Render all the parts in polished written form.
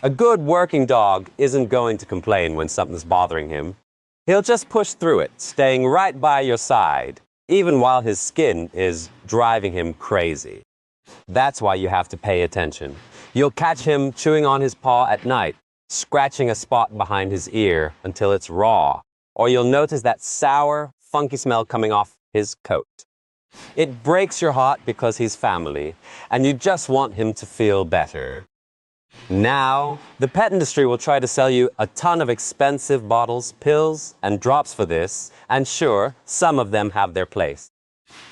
A good working dog isn't going to complain when something's bothering him. He'll just push through it, staying right by your side, even while his skin is driving him crazy. That's why you have to pay attention. You'll catch him chewing on his paw at night, scratching a spot behind his ear until it's raw, or you'll notice that sour, funky smell coming off his coat. It breaks your heart because he's family, and you just want him to feel better. Now, the pet industry will try to sell you a ton of expensive bottles, pills, and drops for this, and sure, some of them have their place.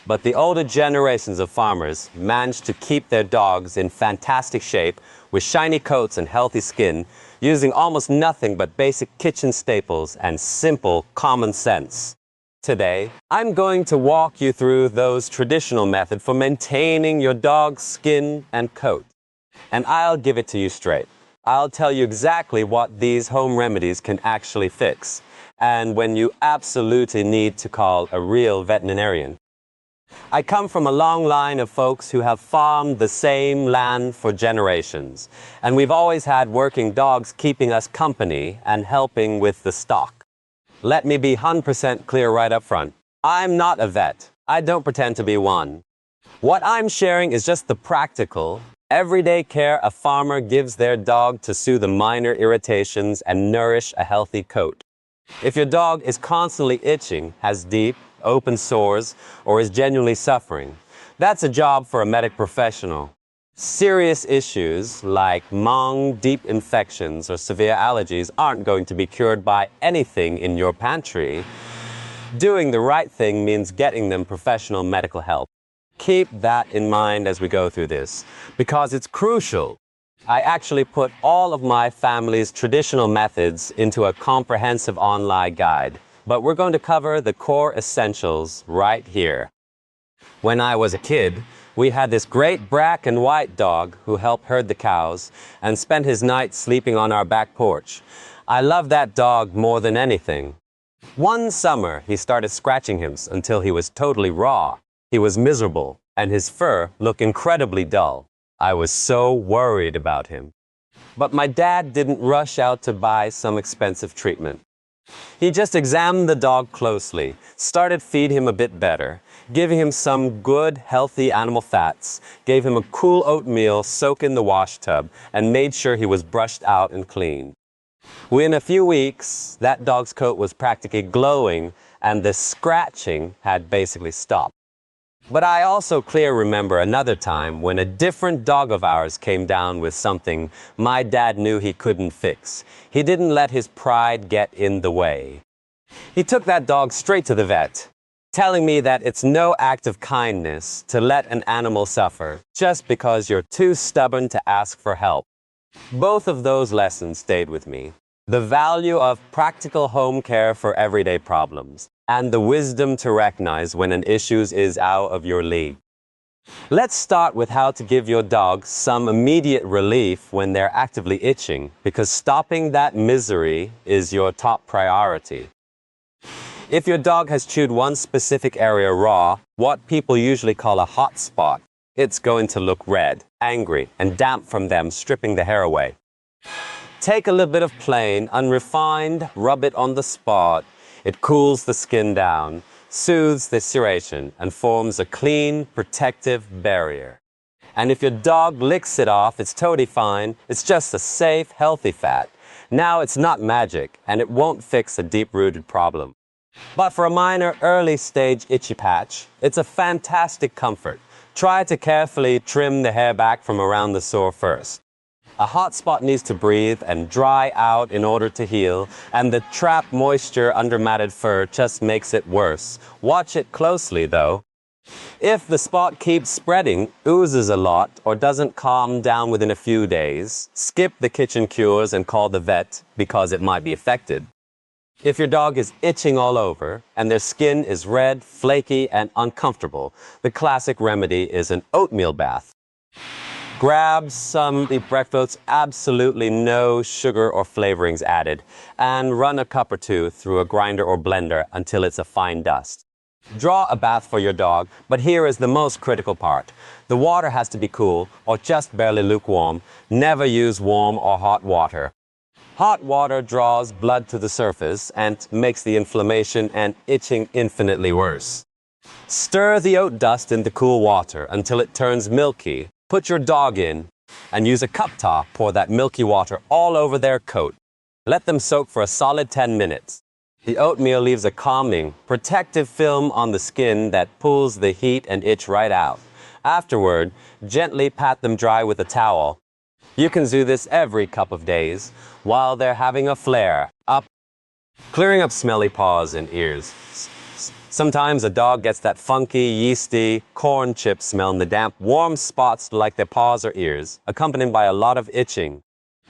But the older generations of farmers managed to keep their dogs in fantastic shape with shiny coats and healthy skin, using almost nothing but basic kitchen staples and simple common sense. Today, I'm going to walk you through those traditional methods for maintaining your dog's skin and coat. And I'll give it to you straight. I'll tell you exactly what these home remedies can actually fix, and when you absolutely need to call a real veterinarian. I come from a long line of folks who have farmed the same land for generations, and we've always had working dogs keeping us company and helping with the stock. Let me be 100% clear right up front. I'm not a vet. I don't pretend to be one. What I'm sharing is just the practical, everyday care a farmer gives their dog to soothe the minor irritations and nourish a healthy coat. If your dog is constantly itching, has deep, open sores, or is genuinely suffering, that's a job for a medic professional. Serious issues like long, deep infections or severe allergies aren't going to be cured by anything in your pantry. Doing the right thing means getting them professional medical help. Keep that in mind as we go through this, because it's crucial. I actually put all of my family's traditional methods into a comprehensive online guide, but we're going to cover the core essentials right here. When I was a kid, we had this great black and white dog who helped herd the cows and spent his nights sleeping on our back porch. I loved that dog more than anything. One summer, he started scratching him until he was totally raw. He was miserable, and his fur looked incredibly dull. I was so worried about him. But my dad didn't rush out to buy some expensive treatment. He just examined the dog closely, started feeding him a bit better, giving him some good, healthy animal fats, gave him a cool oatmeal soaked in the wash tub, and made sure he was brushed out and cleaned. Within a few weeks, that dog's coat was practically glowing, and the scratching had basically stopped. But I also clearly remember another time when a different dog of ours came down with something my dad knew he couldn't fix. He didn't let his pride get in the way. He took that dog straight to the vet, telling me that it's no act of kindness to let an animal suffer just because you're too stubborn to ask for help. Both of those lessons stayed with me. The value of practical home care for everyday problems, and the wisdom to recognize when an issue is out of your league. Let's start with how to give your dog some immediate relief when they're actively itching, because stopping that misery is your top priority. If your dog has chewed one specific area raw, what people usually call a hot spot, it's going to look red, angry, and damp from them stripping the hair away. Take a little bit of plain, unrefined, rub it on the spot. It cools the skin down, soothes the serration, and forms a clean, protective barrier. And if your dog licks it off, it's totally fine. It's just a safe, healthy fat. Now it's not magic, and it won't fix a deep-rooted problem. But for a minor, early-stage itchy patch, it's a fantastic comfort. Try to carefully trim the hair back from around the sore first. A hot spot needs to breathe and dry out in order to heal, and the trapped moisture under matted fur just makes it worse. Watch it closely, though. If the spot keeps spreading, oozes a lot, or doesn't calm down within a few days, skip the kitchen cures and call the vet because it might be affected. If your dog is itching all over and their skin is red, flaky, and uncomfortable, the classic remedy is an oatmeal bath. Grab some deep breakfast, absolutely no sugar or flavorings added, and run a cup or two through a grinder or blender until it's a fine dust. Draw a bath for your dog, but here is the most critical part. The water has to be cool or just barely lukewarm. Never use warm or hot water. Hot water draws blood to the surface and makes the inflammation and itching infinitely worse. Stir the oat dust in the cool water until it turns milky. Put your dog in and use a cup top. Pour that milky water all over their coat. Let them soak for a solid 10 minutes. The oatmeal leaves a calming, protective film on the skin that pulls the heat and itch right out. Afterward, gently pat them dry with a towel. You can do this every couple of days while they're having a flare up, clearing up smelly paws and ears. Sometimes a dog gets that funky, yeasty, corn chip smell in the damp, warm spots like their paws or ears, accompanied by a lot of itching.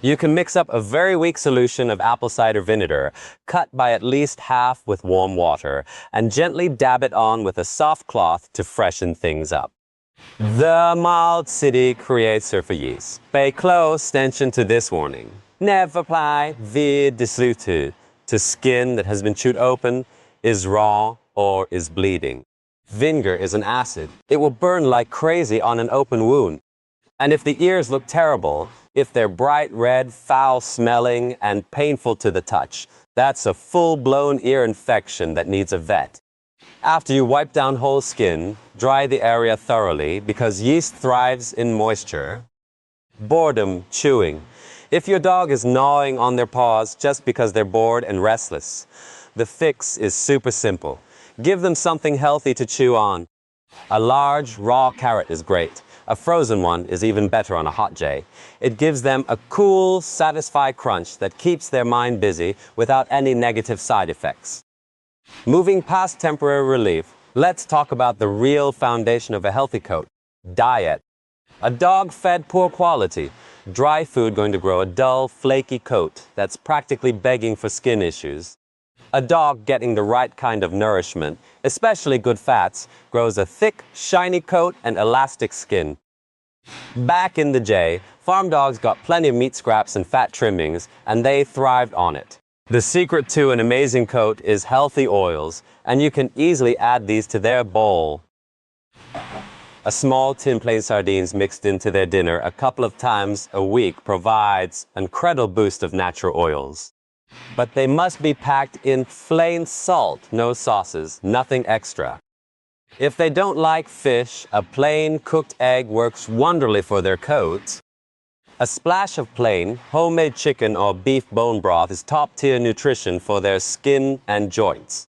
You can mix up a very weak solution of apple cider vinegar, cut by at least half with warm water, and gently dab it on with a soft cloth to freshen things up. The mild city creates surfer yeast. Pay close attention to this warning. Never apply vide de soothe to skin that has been chewed open, is raw, or is bleeding. Vinegar is an acid. It will burn like crazy on an open wound. And if the ears look terrible, if they're bright red, foul-smelling, and painful to the touch, that's a full-blown ear infection that needs a vet. After you wipe down whole skin, dry the area thoroughly because yeast thrives in moisture. Boredom, chewing. If your dog is gnawing on their paws just because they're bored and restless, the fix is super simple. Give them something healthy to chew on. A large, raw carrot is great. A frozen one is even better on a hot day. It gives them a cool, satisfied crunch that keeps their mind busy without any negative side effects. Moving past temporary relief, let's talk about the real foundation of a healthy coat: diet. A dog fed poor quality, dry food going to grow a dull, flaky coat that's practically begging for skin issues. A dog getting the right kind of nourishment, especially good fats, grows a thick, shiny coat and elastic skin. Back in the day, farm dogs got plenty of meat scraps and fat trimmings, and they thrived on it. The secret to an amazing coat is healthy oils, and you can easily add these to their bowl. A small tin plain sardines mixed into their dinner a couple of times a week provides an incredible boost of natural oils. But they must be packed in plain salt, no sauces, nothing extra. If they don't like fish, a plain cooked egg works wonderfully for their coats. A splash of plain, homemade chicken or beef bone broth is top-tier nutrition for their skin and joints.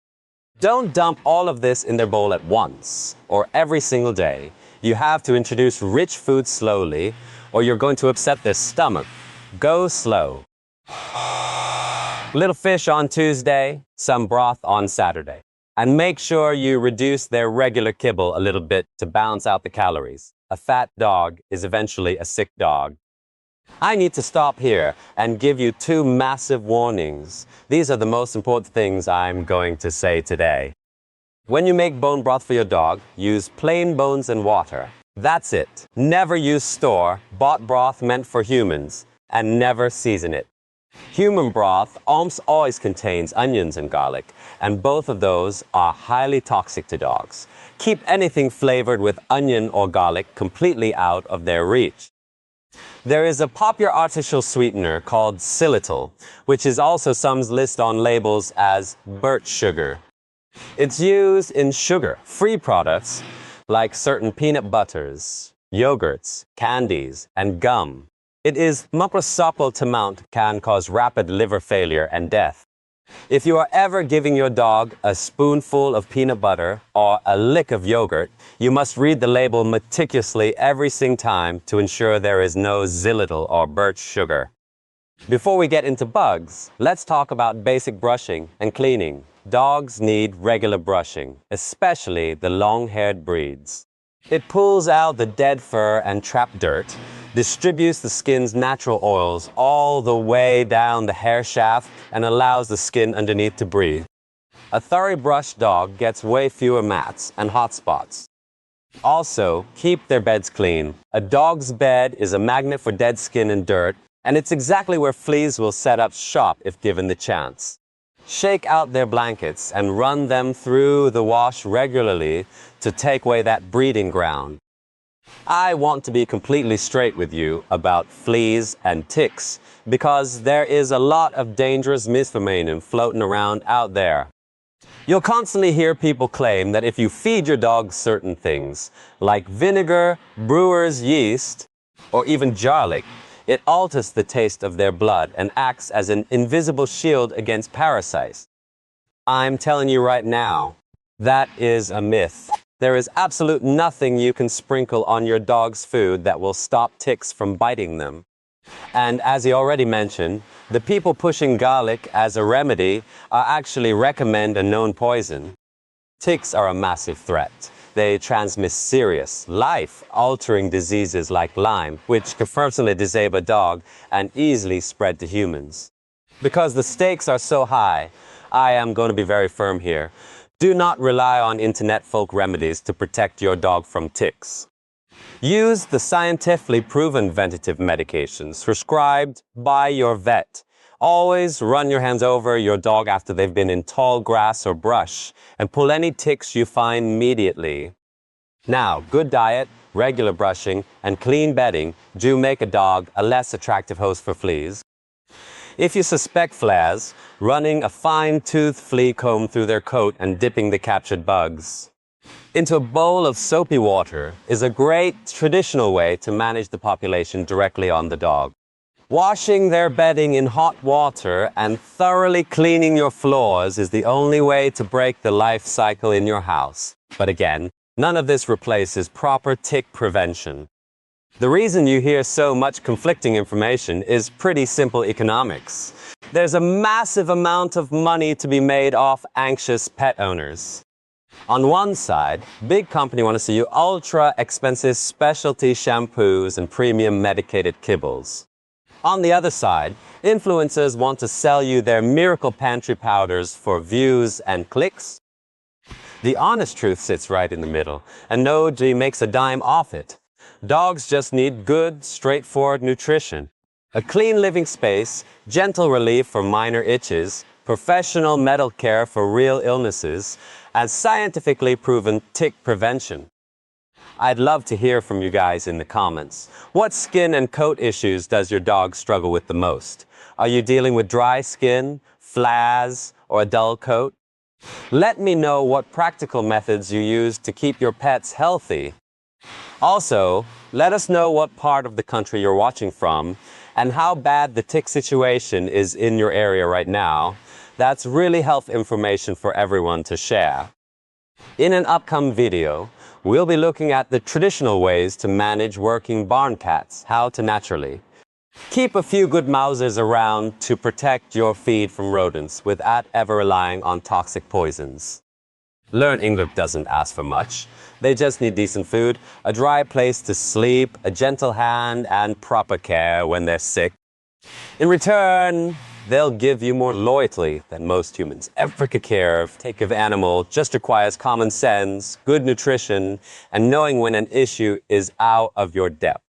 Don't dump all of this in their bowl at once or every single day. You have to introduce rich food slowly or you're going to upset their stomach. Go slow. Little fish on Tuesday, some broth on Saturday. And make sure you reduce their regular kibble a little bit to balance out the calories. A fat dog is eventually a sick dog. I need to stop here and give you two massive warnings. These are the most important things I'm going to say today. When you make bone broth for your dog, use plain bones and water. That's it. Never use store-bought broth meant for humans, and never season it. Human broth almost always contains onions and garlic, and both of those are highly toxic to dogs. Keep anything flavored with onion or garlic completely out of their reach. There is a popular artificial sweetener called Xylitol, which is also sometimes listed on labels as birch sugar. It's used in sugar-free products like certain peanut butters, yogurts, candies, and gum. It is microscopic amount can cause rapid liver failure and death. If you are ever giving your dog a spoonful of peanut butter or a lick of yogurt, you must read the label meticulously every single time to ensure there is no xylitol or birch sugar. Before we get into bugs, let's talk about basic brushing and cleaning. Dogs need regular brushing, especially the long-haired breeds. It pulls out the dead fur and trapped dirt, distributes the skin's natural oils all the way down the hair shaft, and allows the skin underneath to breathe. A thoroughly brushed dog gets way fewer mats and hot spots. Also, keep their beds clean. A dog's bed is a magnet for dead skin and dirt, and it's exactly where fleas will set up shop if given the chance. Shake out their blankets and run them through the wash regularly to take away that breeding ground. I want to be completely straight with you about fleas and ticks because there is a lot of dangerous misverminen floating around out there. You'll constantly hear people claim that if you feed your dog certain things, like vinegar, brewer's yeast, or even garlic, it alters the taste of their blood and acts as an invisible shield against parasites. I'm telling you right now, that is a myth. There is absolutely nothing you can sprinkle on your dog's food that will stop ticks from biting them. And as he already mentioned, the people pushing garlic as a remedy actually recommend a known poison. Ticks are a massive threat. They transmit serious, life-altering diseases like Lyme, which can personally disable a dog and easily spread to humans. Because the stakes are so high, I am going to be very firm here. Do not rely on internet folk remedies to protect your dog from ticks. Use the scientifically proven ventilative medications prescribed by your vet. Always run your hands over your dog after they've been in tall grass or brush and pull any ticks you find immediately. Now, good diet, regular brushing, and clean bedding do make a dog a less attractive host for fleas. If you suspect fleas, running a fine-toothed flea comb through their coat and dipping the captured bugs into a bowl of soapy water is a great traditional way to manage the population directly on the dog. Washing their bedding in hot water and thoroughly cleaning your floors is the only way to break the life cycle in your house. But again, none of this replaces proper tick prevention. The reason you hear so much conflicting information is pretty simple economics. There's a massive amount of money to be made off anxious pet owners. On one side, big companies want to see you ultra-expensive specialty shampoos and premium medicated kibbles. On the other side, influencers want to sell you their miracle pantry powders for views and clicks. The honest truth sits right in the middle, and nobody makes a dime off it. Dogs just need good, straightforward nutrition, a clean living space, gentle relief for minor itches, professional medical care for real illnesses, and scientifically proven tick prevention. I'd love to hear from you guys in the comments. What skin and coat issues does your dog struggle with the most? Are you dealing with dry skin, flaws, or a dull coat? Let me know what practical methods you use to keep your pets healthy. Also, let us know what part of the country you're watching from and how bad the tick situation is in your area right now. That's really helpful information for everyone to share. In an upcoming video, we'll be looking at the traditional ways to manage working barn cats, how to naturally keep a few good mousers around to protect your feed from rodents without ever relying on toxic poisons. Learn English doesn't ask for much. They just need decent food, a dry place to sleep, a gentle hand, and proper care when they're sick. In return, they'll give you more loyalty than most humans ever could take of animal just requires common sense, good nutrition, and knowing when an issue is out of your depth.